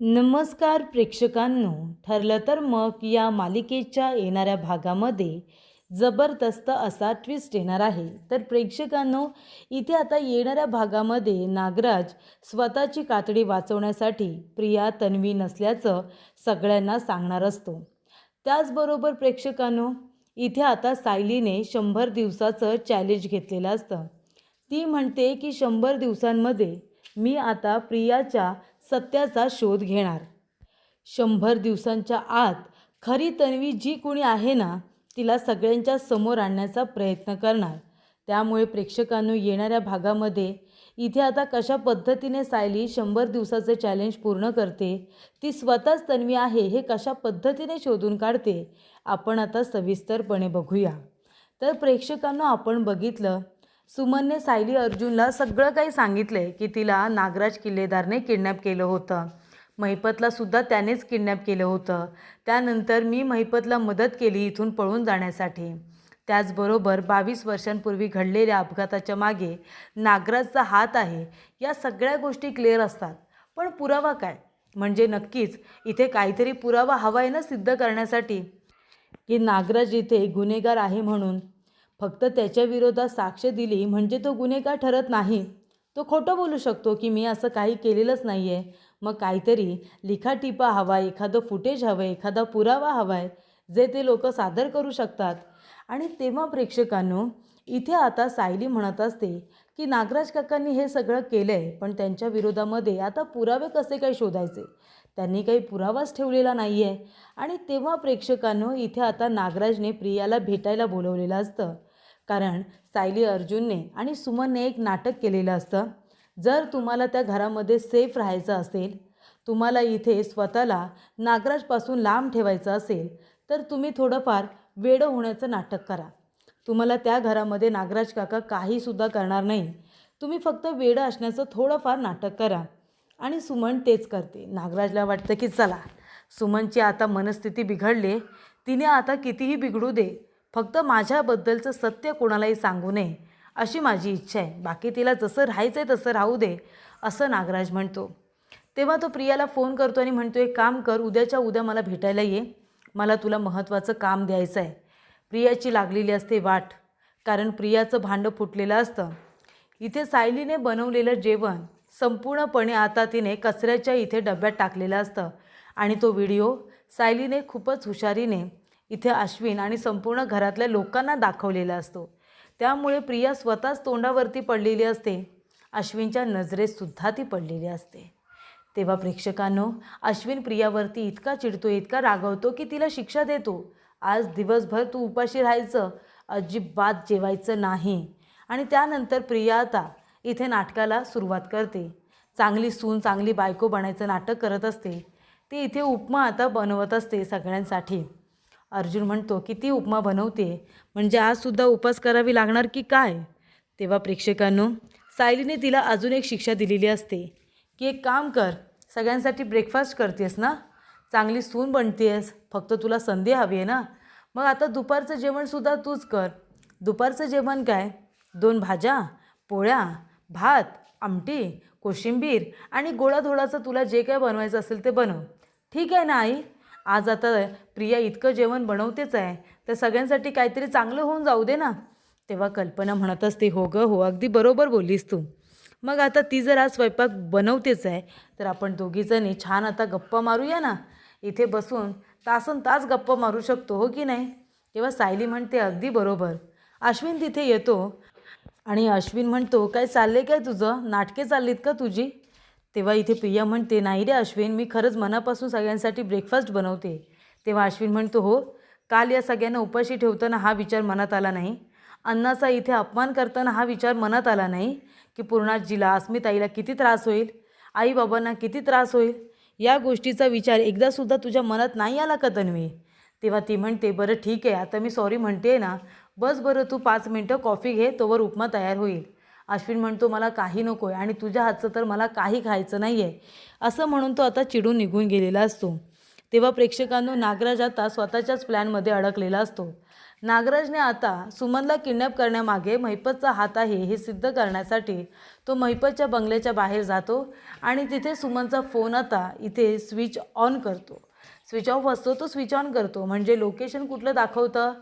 नमस्कार प्रेक्षकांनो, ठरलं तर मग या मालिकेच्या येणाऱ्या भागामध्ये जबरदस्त असा ट्विस्ट येणार आहे. तर प्रेक्षकांनो, इथे आता येणाऱ्या भागामध्ये नागराज स्वतःची कातडी वाचवण्यासाठी प्रिया तन्वी नसल्याचं सगळ्यांना सांगणार असतो. त्याचबरोबर प्रेक्षकांनो, इथे आता सायलीने 100 दिवसाचं चॅलेंज घेतलेलं असतं. ती म्हणते की 100 दिवसांमध्ये मी आता प्रियाच्या सत्याचा शोध घेणार. 100 दिवसांच्या आत खरी तन्वी जी कोणी आहे ना, तिला सगळ्यांच्या समोर आणण्याचा प्रयत्न करणार. त्यामुळे प्रेक्षकांनो, येणाऱ्या भागामध्ये इथे आता कशा पद्धतीने सायली 100 दिवसाचे चॅलेंज पूर्ण करते, ती स्वतःच तन्वी आहे हे कशा पद्धतीने शोधून काढते, आपण आता सविस्तरपणे बघूया. तर प्रेक्षकांनो, आपण बघितलं, सुमनने सायली अर्जुनला सगळं काही सांगितलंय की तिला नागराज किल्लेदारने किडनॅप केलं होतं. महिपतला सुद्धा त्यानेच किडनॅप केलं होतं. त्यानंतर मी महिपतला मदत केली इथून पळून जाण्यासाठी. त्याचबरोबर 22 वर्षांपूर्वी घडलेल्या अपघाताच्या मागे नागराजचा हात आहे. या सगळ्या गोष्टी क्लिअर असतात. पण पुरावा काय? म्हणजे नक्कीच इथे काहीतरी पुरावा हवा आहे ना सिद्ध करण्यासाठी की नागराज इथे गुन्हेगार आहे म्हणून. फक्त त्याच्या विरोधात साक्ष दिली म्हणजे तो गुन्हेगार ठरत नाही. तो खोटं बोलू शकतो की मी असं काही केलेलंच नाही आहे. मग काहीतरी लिखाटिपा हवा, एखादं फुटेज हवं, एखादा पुरावा हवा आहे जे ते लोक सादर करू शकतात. आणि तेव्हा प्रेक्षकांनो, इथे आता सायली म्हणत असते की नागराज काकांनी हे सगळं केलं आहे, पण त्यांच्या विरोधामध्ये आता पुरावे कसे काय शोधायचे? त्यांनी काही पुरावाच ठेवलेला नाही आहे. आणि तेव्हा प्रेक्षकांनो, इथे आता नागराजने प्रियाला भेटायला बोलवलेलं असतं. कारण सायली अर्जुनने आणि सुमनने एक नाटक केलेलं असतं. जर तुम्हाला त्या घरामध्ये सेफ राहायचं असेल, तुम्हाला इथे स्वतःला नागराजपासून लांब ठेवायचं असेल, तर तुम्ही थोडंफार वेडं होण्याचं नाटक करा. तुम्हाला त्या घरामध्ये नागराज काका काहीसुद्धा करणार नाही. तुम्ही फक्त वेडं असण्याचं थोडंफार नाटक करा. आणि सुमन तेच करते. नागराजला वाटतं की चला, सुमनची आता मनस्थिती बिघडली, तिने आता कितीही बिघडू दे, फक्त माझ्याबद्दलचं सत्य कोणालाही सांगू नये अशी माझी इच्छा आहे. बाकी तिला जसं राहायचं आहे तसं राहू दे, असं नागराज म्हणतो. तेव्हा तो प्रियाला फोन करतो आणि म्हणतो, एक काम कर, उद्याच्या उद्या मला भेटायला ये, मला तुला महत्त्वाचं काम द्यायचं आहे. प्रियाची लागलेली असते वाट, कारण प्रियाचं भांडं फुटलेलं असतं. इथे सायलीने बनवलेलं जेवण संपूर्णपणे आता तिने कचऱ्याच्या इथे डब्यात टाकलेलं असतं. आणि तो व्हिडिओ सायलीने खूपच हुशारीने इथे अश्विन आणि संपूर्ण घरातल्या लोकांना दाखवलेला असतो. त्यामुळे प्रिया स्वतःच तोंडावरती पडलेली असते. अश्विनच्या नजरेतसुद्धा ती पडलेली असते. तेव्हा प्रेक्षकांनो, अश्विन प्रियावरती इतका चिडतो, इतका रागवतो की तिला शिक्षा देतो. आज दिवसभर तू उपाशी राहायचं, अजिबात जेवायचं नाही. आणि त्यानंतर प्रिया आता इथे नाटकाला सुरुवात करते. चांगली सून, चांगली बायको बनायचं नाटक करत असते. ती इथे उपमा आता बनवत असते सगळ्यांसाठी. अर्जुन म्हणतो, किती उपमा बनवते, म्हणजे आजसुद्धा उपास करावी लागणार की काय? तेव्हा प्रेक्षकांनो, सायलीने तिला अजून एक शिक्षा दिलेली असते की एक काम कर, सगळ्यांसाठी ब्रेकफास्ट करतेस ना, चांगली सून बनतेस, फक्त तुला संधी हवी आहे ना, मग आता दुपारचं जेवणसुद्धा तूच कर. दुपारचं जेवण काय? 2 भाज्या, पोळ्या, भात, आमटी, कोशिंबीर आणि गोडाधोडाचं तुला जे काय बनवायचं असेल ते बनव. ठीक आहे ना आई? आज आता प्रिया इतकं जेवण बनवतेच आहे, तर सगळ्यांसाठी काहीतरी चांगलं होऊन जाऊ दे ना. तेव्हा कल्पना म्हणत असते, हो गं हो, अगदी बरोबर बोललीस तू. मग आता ती जर आज स्वयंपाक बनवतेच आहे, तर आपण दोघीजणी छान आता गप्पा मारूया ना. इथे बसून तासन तास गप्पा मारू शकतो, हो की नाही? तेव्हा सायली म्हणते, अगदी बरोबर. अश्विन तिथे येतो आणि अश्विन म्हणतो, काय चालले काय तुझं? नाटके चाललीत का तुझी? तेव्हा इथे प्रिया म्हणते, नाही रे अश्विन, मी खरंच मनापासून सगळ्यांसाठी ब्रेकफास्ट बनवते. तेव्हा अश्विन म्हणतो, हो, काल या सगळ्यांना उपाशी ठेवताना हा विचार मनात आला नाही, अन्नाचा इथे अपमान करताना हा विचार मनात आला नाही की पूर्णाजीला, अस्मिताईला किती त्रास होईल, आईबाबांना किती त्रास होईल, या गोष्टीचा विचार एकदासुद्धा तुझ्या मनात नाही आला का तन्वी? तेव्हा ती म्हणते, बरं ठीक आहे, आता मी सॉरी म्हणते ना, बस बरं तू 5 मिनटं कॉफी घे, तोवर उपमा तयार होईल. अश्विन म्हणतो, मला काही नको आहे आणि तुझ्या हातचं तर मला काही खायचं नाही आहे, असं म्हणून तो आता चिडून निघून गेलेला असतो. तेव्हा प्रेक्षकांनो, नागराज आता स्वतःच्याच प्लॅनमध्ये अडकलेला असतो. नागराजने आता सुमनला किडनॅप करण्यामागे महिपतचा हात आहे हे सिद्ध करण्यासाठी तो महिपतच्या बंगल्याच्या बाहेर जातो आणि तिथे सुमनचा फोन आता इथे स्विच ऑन करतो. स्विच ऑफ असतो तो स्विच ऑन करतो, म्हणजे लोकेशन कुठलं दाखवतं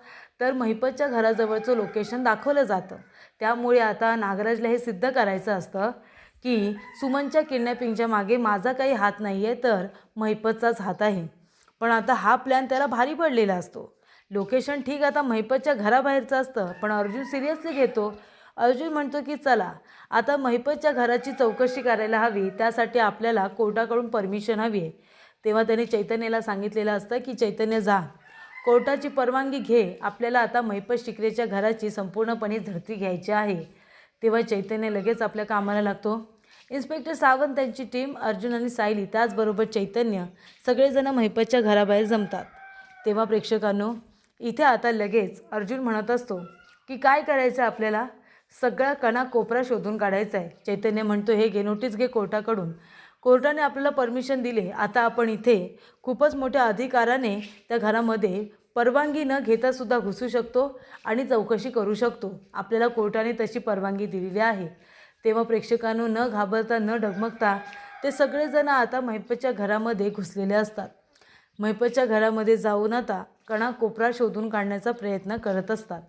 तर महिपतच्या घराजवळचं लोकेशन दाखवलं जातं. त्यामुळे आता नागराजला हे सिद्ध करायचं असतं की सुमनच्या किडनॅपिंगच्या मागे माझा काही हात नाही आहे, तर महिपतचाच हात आहे. पण आता हा प्लॅन त्याला भारी पडलेला असतो. लोकेशन ठीक आता महिपतच्या घराबाहेरचं असतं, पण अर्जुन सिरियसली घेतो. अर्जुन म्हणतो की चला आता महिपतच्या घराची चौकशी करायला हवी, त्यासाठी आपल्याला कोर्टाकडून परमिशन हवी आहे. तेव्हा त्याने चैतन्याला सांगितलेलं असतं की चैतन्य जा, कोर्टाची परवानगी घे, आपल्याला आता महिपत शिकरेच्या घराची संपूर्णपणे झडती घ्यायची आहे. तेव्हा चैतन्य लगेच आपल्या कामाला लागतो. इन्स्पेक्टर सावंत, त्यांची टीम, अर्जुन आणि सायली, त्याचबरोबर चैतन्य, सगळेजण महिपतच्या घराबाहेर जमतात. तेव्हा प्रेक्षकांनो, इथे आता लगेच अर्जुन म्हणत असतो की काय करायचं आपल्याला, सगळा कानाकोपरा शोधून काढायचा आहे. चैतन्य म्हणतो हे घे, नोटीस घे कोर्टाकडून, कोर्टाने आपल्याला परमिशन दिले, आता आपण इथे खूपच मोठ्या अधिकाराने त्या घरामध्ये परवानगी न घेता सुद्धा घुसू शकतो आणि चौकशी करू शकतो. आपल्याला कोर्टाने तशी परवानगी दिलेली आहे. तेव्हा प्रेक्षकांनो, न घाबरता न डगमगता ते सगळेजण आता महिपतच्या घरामध्ये घुसलेले असतात. महिपतच्या घरामध्ये जाऊन आता कानाकोपरा शोधून काढण्याचा प्रयत्न करत असतात.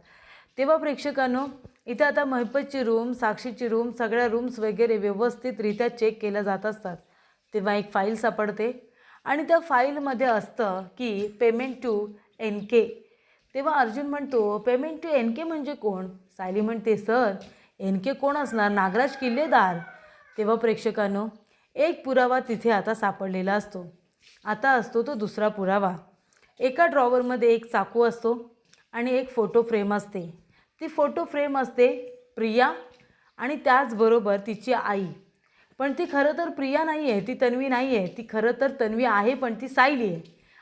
तेव्हा प्रेक्षकांनो, इथे आता महिपतची रूम, साक्षीची रूम, सगळ्या रूम्स वगैरे व्यवस्थितरित्या चेक केल्या जात असतात. तेव्हा एक फाईल सापडते आणि त्या फाईलमध्ये असतं की पेमेंट टू NK. तेव्हा अर्जुन म्हणतो पेमेंट टू NK म्हणजे कोण? सायली म्हणते सर, NK कोण असणार, नागराज किल्लेदार. तेव्हा प्रेक्षकांनो, एक पुरावा तिथे आता सापडलेला असतो. आता असतो तो दुसरा पुरावा. एका ड्रॉवरमध्ये एक चाकू असतो आणि एक फोटो फ्रेम असते. ती फोटो फ्रेम असते प्रिया आणि त्याचबरोबर तिची आई. पण ती खरं तर प्रिया नाही आहे, ती तन्वी नाही आहे, ती खरं तर तन्वी आहे पण ती सायली आहे.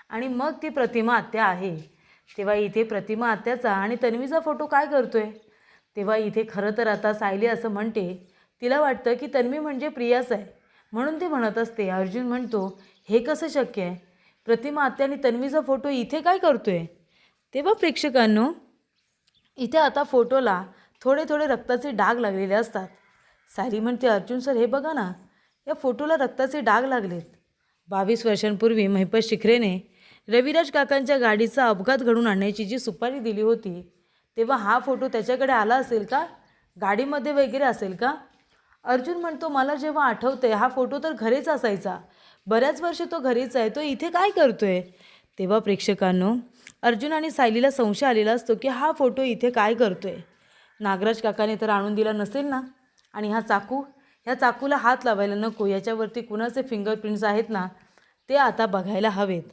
आणि मग ती प्रतिमा आत्या आहे. तेव्हा इथे प्रतिमा आत्याचा आणि तन्वीचा फोटो काय करतोय? तेव्हा इथे खरं तर आता सायली असं म्हणते, तिला वाटतं की तन्वी म्हणजे प्रियाच आहे, म्हणून ती म्हणत असते. अर्जुन म्हणतो हे कसं शक्य आहे, प्रतिमा आत्या आणि तन्वीचा फोटो इथे काय करतोय? तेव्हा प्रेक्षकांनो, इथे आता फोटोला थोडे थोडे रक्ताचे डाग लागलेले असतात. सायली म्हणते अर्जुन सर हे बघा ना, या फोटोला रक्ताचे डाग लागलेत. 22 वर्षांपूर्वी महिपत शिखरेने रविराज काकांच्या गाडीचा अपघात घडवून आणण्याची जी सुपारी दिली होती, तेव्हा हा फोटो त्याच्याकडे आला असेल का, गाडीमध्ये वगैरे असेल का? अर्जुन म्हणतो मला जेव्हा आठवतंय हा फोटो तर घरीच असायचा, बऱ्याच वर्ष तो घरीच आहे, तो इथे काय करतोय? तेव्हा प्रेक्षकांनो, अर्जुन आणि सायलीला संशय आलेला असतो की हा फोटो इथे काय करतोय? नागराज काकाने तर आणून दिला नसेल ना? आणि हा चाकू, ह्या चाकूला हात लावायला नको, याच्यावरती कुणाचे फिंगरप्रिंट्स आहेत ना ते आता बघायला हवेत.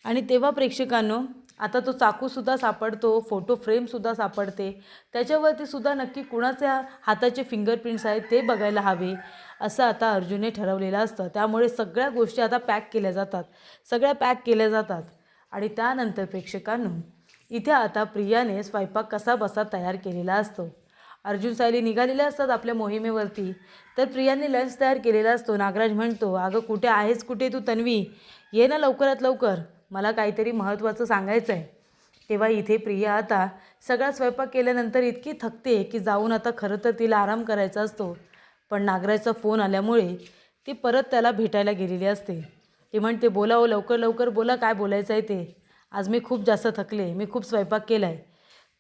आणि तेव्हा प्रेक्षकांनो, आता तो चाकूसुद्धा सापडतो, फोटो फ्रेमसुद्धा सापडते, त्याच्यावरती सुद्धा नक्की कुणाच्या हाताचे फिंगरप्रिंट्स आहेत ते बघायला हवे, असं आता अर्जुनने ठरवलेलं असतं. त्यामुळे सगळ्या गोष्टी आता पॅक केल्या जातात. आणि त्यानंतर प्रेक्षकांनो, इथे आता प्रियाने स्वयंपाक कसा बसा तयार केलेला असतो. अर्जुन सायली निघालेले असतात आपल्या मोहिमेवरती, तर प्रियाने लंच तयार केलेला असतो. नागराज म्हणतो अगं कुठे आहेस, कुठे तू तन्वी, ये ना लवकरात लवकर, मला काहीतरी महत्त्वाचं सांगायचं आहे. तेव्हा इथे प्रिया आता सगळा स्वयंपाक केल्यानंतर इतकी थकते की जाऊन आता खरं तर तिला आराम करायचा असतो, पण नागराजचा फोन आल्यामुळे ती परत त्याला भेटायला गेलेली असते. ती म्हणते बोला हो, लवकर लवकर बोला, काय बोलायचं आहे ते, आज मी खूप जास्त थकले, मी खूप स्वयंपाक केला आहे.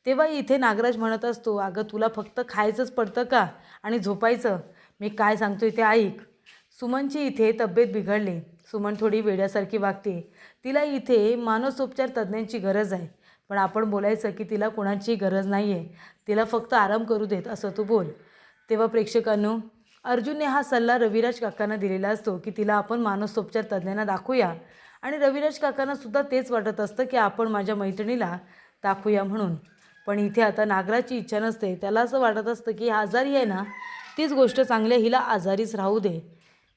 तेव्हा इथे नागराज म्हणत असतो अगं तुला फक्त खायचंच पडतं का आणि झोपायचं, मी काय सांगतोय ते ऐक. सुमनची इथे तब्येत बिघडली, सुमन थोडी वेड्यासारखी वागते, तिला इथे मानसोपचार तज्ज्ञांची गरज आहे, पण आपण बोलायचं की तिला कोणाची गरज नाही आहे, तिला फक्त आराम करू देत असं तू बोल. तेव्हा प्रेक्षकांनो, अर्जुनने हा सल्ला रविराज काकांना दिलेला असतो की तिला आपण मानसोपचार तज्ज्ञांना दाखवूया, आणि रविराज काकांना सुद्धा तेच वाटत असतं की आपण माझ्या मैत्रिणीला दाखवूया म्हणून. पण इथे आता नागराजची इच्छा नसते, त्याला असं वाटत असतं की आजारी आहे ना, तीच गोष्ट चांगली, हिला आजारीच राहू दे.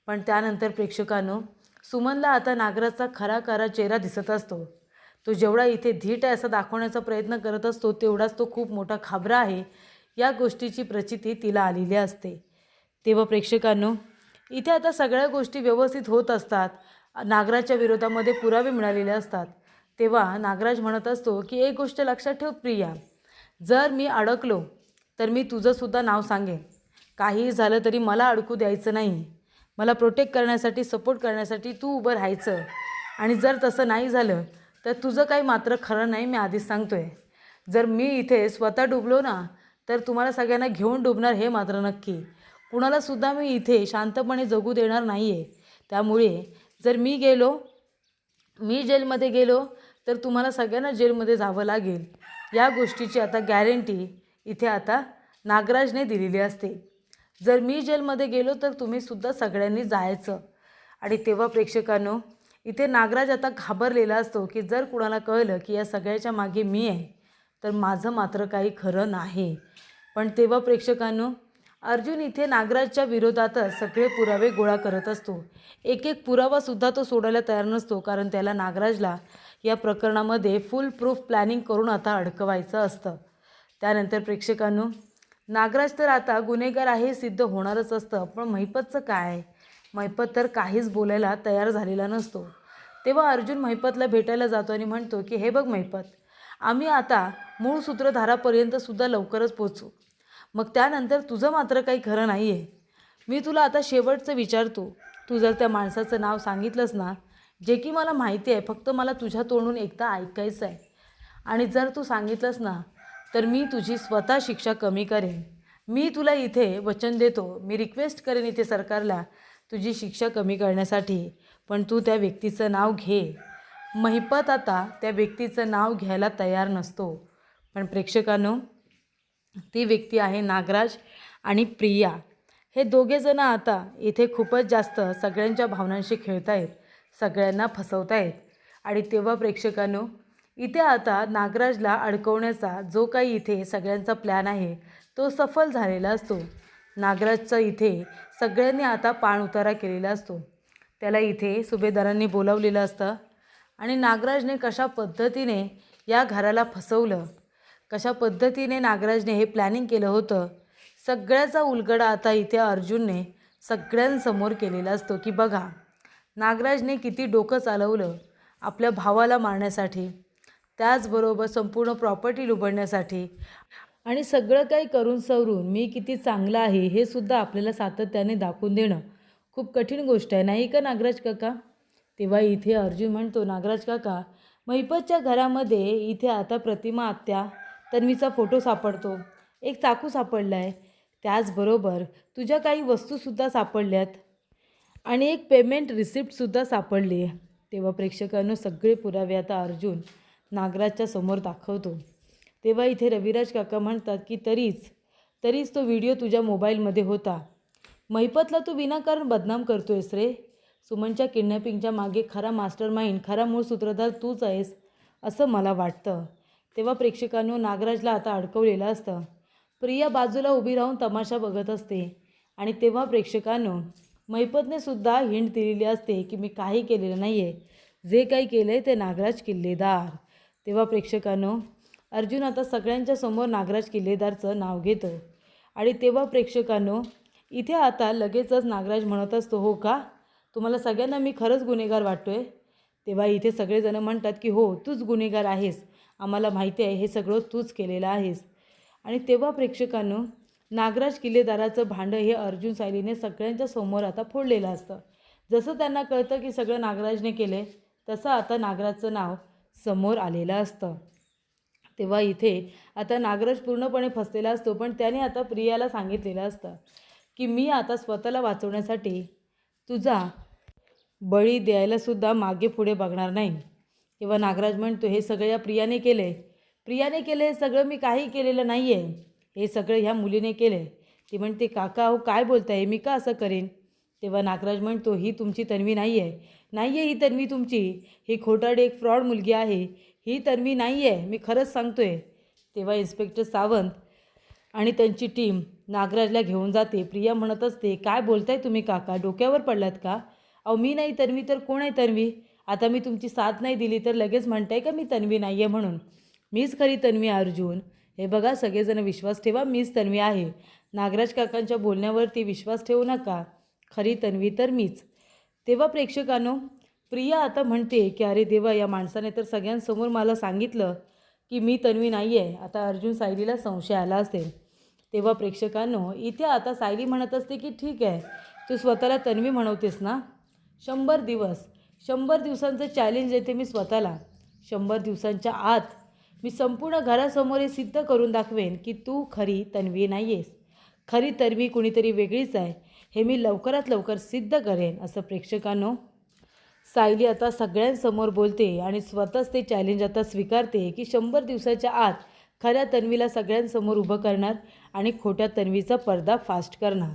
पण त्यानंतर प्रेक्षकांनो, सुमनला आता नागराजचा खरा चेहरा दिसत असतो. तो जेवढा इथे धीट आहे असं दाखवण्याचा प्रयत्न करत असतो, तेवढाच तो खूप मोठा खाबरा आहे, या गोष्टीची प्रचिती तिला आलेली असते. तेव्हा प्रेक्षकांनो, इथे आता सगळ्या गोष्टी व्यवस्थित होत असतात. नागराजच्या विरोधामध्ये पुरावे मिळालेले असतात. तेव्हा नागराज म्हणत असतो की एक गोष्ट लक्षात ठेव प्रिया, जर मी अडकलो तर मी तुझंसुद्धा नाव सांगेन. काहीही झालं तरी मला अडकू द्यायचं नाही. मला प्रोटेक्ट करण्यासाठी, सपोर्ट करण्यासाठी तू उभं राहायचं. आणि जर तसं नाही झालं तर तुझं काही मात्र खरं नाही, मी आधीच सांगतो आहे. जर मी इथे स्वतः डुबलो ना तर तुम्हाला सगळ्यांना घेऊन डुबणार हे मात्र नक्की. कुणालासुद्धा मी इथे शांतपणे जगू देणार नाही आहे. त्यामुळे जर मी जेलमध्ये गेलो तर तुम्हाला सगळ्यांना जेलमध्ये जावं लागेल. या गोष्टीची आता गॅरंटी इथे आता नागराजने दिलेली असते. जर मी जेलमध्ये गेलो तर तुम्हीसुद्धा सगळ्यांनी जायचं. आणि तेव्हा प्रेक्षकांनो, इथे नागराज आता घाबरलेला असतो की जर कुणाला कळलं की या सगळ्याच्या मागे मी आहे तर माझं मात्र काही खरं नाही. पण तेव्हा प्रेक्षकांनो, अर्जुन इथे नागराजच्या विरोधातच सगळे पुरावे गोळा करत असतो. एक एक पुरावासुद्धा तो सोडायला तयार नसतो, कारण त्याला नागराजला या प्रकरणामध्ये फुल प्रूफ प्लॅनिंग करून आता अडकवायचं असतं. त्यानंतर प्रेक्षकांनो, नागराज तर आता गुन्हेगार आहे सिद्ध होणारच असतं. पण महिपतचं काय? महिपत तर काहीच बोलायला तयार झालेला नसतो. तेव्हा अर्जुन महिपतला भेटायला जातो आणि म्हणतो की हे बघ महिपत, आम्ही आता मूळ सूत्रधारापर्यंतसुद्धा लवकरच पोचू. मग त्यानंतर तुझं मात्र काही खरं नाही आहे. मी तुला आता शेवटचं विचारतो, तू जर त्या माणसाचं नाव सांगितलंस ना, जे की मला माहिती आहे, फक्त मला तुझ्या तोंडून एकदा ऐकायचं आहे. आणि जर तू सांगितलंस ना तर मी तुझी स्वतः शिक्षा कमी करेन. मी तुला इथे वचन देतो, मी रिक्वेस्ट करेन इथे सरकारला तुझी शिक्षा कमी करण्यासाठी. पण तू त्या व्यक्तीचं नाव घे. महिपत आता त्या व्यक्तीचं नाव घ्यायला तयार नसतो. पण प्रेक्षकांनो, ती व्यक्ती आहे नागराज आणि प्रिया. हे दोघेजणं आता इथे खूपच जास्त सगळ्यांच्या भावनांशी खेळत आहेत, सगळ्यांना फसवत आहेत. आणि तेव्हा प्रेक्षकांनो, इथे आता नागराजला अडकवण्याचा जो काही इथे सगळ्यांचा प्लॅन आहे तो सफल झालेला असतो. नागराजचा इथे सगळ्यांनी आता पाणउतारा केलेला असतो. त्याला इथे सुभेदारांनी बोलावलेलं असतं आणि नागराजने कशा पद्धतीने या घराला फसवलं, कशा पद्धतीने नागराजने हे प्लॅनिंग केलं होतं, सगळ्याचा उलगडा आता इथे अर्जुनने सगळ्यांसमोर केलेला असतो. की बघा, नागराजने किती डोकं चालवलं आपल्या भावाला मारण्यासाठी, त्याचबरोबर संपूर्ण प्रॉपर्टी लुबाडण्यासाठी. आणि सगळं काही करून सवरून मी किती चांगला आहे हे सुद्धा आपल्याला सातत्याने दाखवून देणं खूप कठीण गोष्ट आहे, नाही का नागराज काका? तेव्हा इथे अर्जुन म्हणतो, नागराज काका, महिपतच्या घरामध्ये इथे आता प्रतिमा आत्या, तन्वीचा फोटो सापडतो, एक चाकू सापडला आहे, त्याचबरोबर तुझ्या काही वस्तूसुद्धा सापडल्यात आणि एक पेमेंट रिसिप्टसुद्धा सापडली आहे. तेव्हा प्रेक्षकांनो, सगळे पुरावे आता अर्जुन नागराजच्या समोर दाखवतो. तेव्हा इथे रविराज काका म्हणतात की तरीच तो व्हिडिओ तुझ्या मोबाईलमध्ये होता. महिपतला तू विनाकारण बदनाम करतोयस रे. सुमनच्या किडनॅपिंगच्या मागे खरा मास्टरमाइंड, खरा मूळ सूत्रधार तूच आहेस असं मला वाटतं. तेव्हा प्रेक्षकांनो, नागराजला आता अडकवलेलं असतं. प्रिया बाजूला उभी राहून तमाशा बघत असते. आणि तेव्हा प्रेक्षकांनो, महिपतने सुद्धा हिंट दिलेली असते की मी काही केलेलं नाही आहे, जे काही केलं आहे ते नागराज किल्लेदार. तेव्हा प्रेक्षकांनो, अर्जुन आता सगळ्यांच्या समोर नागराज किल्लेदारचं नाव घेतो. आणि तेव्हा प्रेक्षकांनो, इथे आता लगेचच नागराज म्हणत असतो, हो का, तुम्हाला सगळ्यांना मी खरंच गुन्हेगार वाटतोय? तेव्हा इथे सगळेजण म्हणतात की हो, तूच गुन्हेगार आहेस, आम्हाला माहिती आहे, हे सगळं तूच केलेलं आहेस. आणि तेव्हा प्रेक्षकांनो, नागराज किल्लेदाराचं भांडं हे अर्जुन सायलीने सगळ्यांच्या समोर आता फोडलेलं असतं. जसं त्यांना कळतं की सगळं नागराजने केले, तसं आता नागराजचं नाव समोर आलेलं असतं. तेव्हा इथे आता नागराज पूर्णपणे फसलेला असतो. पण त्याने आता प्रियाला सांगितलेलं असतं की मी आता स्वतःला वाचवण्यासाठी तुझा बळी द्यायलासुद्धा मागे पुढे बघणार नाही. तेव्हा नागराज म्हणतो, हे सगळं या प्रियाने केले हे सगळं, मी काही केलेलं नाही आहे, हे सगळं ह्या मुलीने केले. ती म्हणते, काका अहो काय बोलताय, मी का असं करेन? तेव्हा नागराज म्हणतो, ही तुमची तन्वी नाही आहे ही तन्वी तुमची, ही खोटारडी एक फ्रॉड मुलगी आहे, ही तन्वी नाही आहे, मी खरंच सांगतोय. तेव्हा इन्स्पेक्टर सावंत आणि त्यांची टीम नागराजला घेऊन जाते. प्रिया म्हणत असते, काय बोलताय तुम्ही काका, डोक्यावर पडलात का? अहो मी नाही तन्वी तर कोण आहे तन्वी? आता मी तुमची साथ नाही दिली तर लगेच म्हणताय का मी तन्वी नाही आहे म्हणून? मीच खरी तन्वी अर्जुन. हे बघा सगळेजण विश्वास ठेवा, मीच तन्वी आहे. नागराज काकांच्या बोलण्यावरती विश्वास ठेवू नका, खरी तन्वी तर मीच. तेव्हा प्रेक्षकांनो, प्रिया आता म्हणते की अरे देवा, या माणसाने तर सगळ्यांसमोर मला सांगितलं की मी तन्वी नाही आहे. आता अर्जुन सायलीला संशय आला असेल. तेव्हा प्रेक्षकांनो, इथे आता सायली म्हणत असते की ठीक आहे, तू स्वतःला तन्वी म्हणवतेस ना. 100 दिवसांचं चॅलेंज देते मी स्वतःला. 100 दिवसांच्या आत मी संपूर्ण घरासमोर हे सिद्ध करून दाखवेन की तू खरी तन्वी नाही आहेस. खरी तन्वी कुणीतरी वेगळीच आहे. हे मी लवकरात लवकर सिद्ध करेन, असं प्रेक्षकांनो सायली आता सगळ्यांसमोर बोलते आणि स्वतःच ते चॅलेंज आता स्वीकारते की 100 दिवसाच्या आत खऱ्या तन्वीला सगळ्यांसमोर उभं करणार आणि खोट्या तन्वीचा पर्दा फास्ट करणार.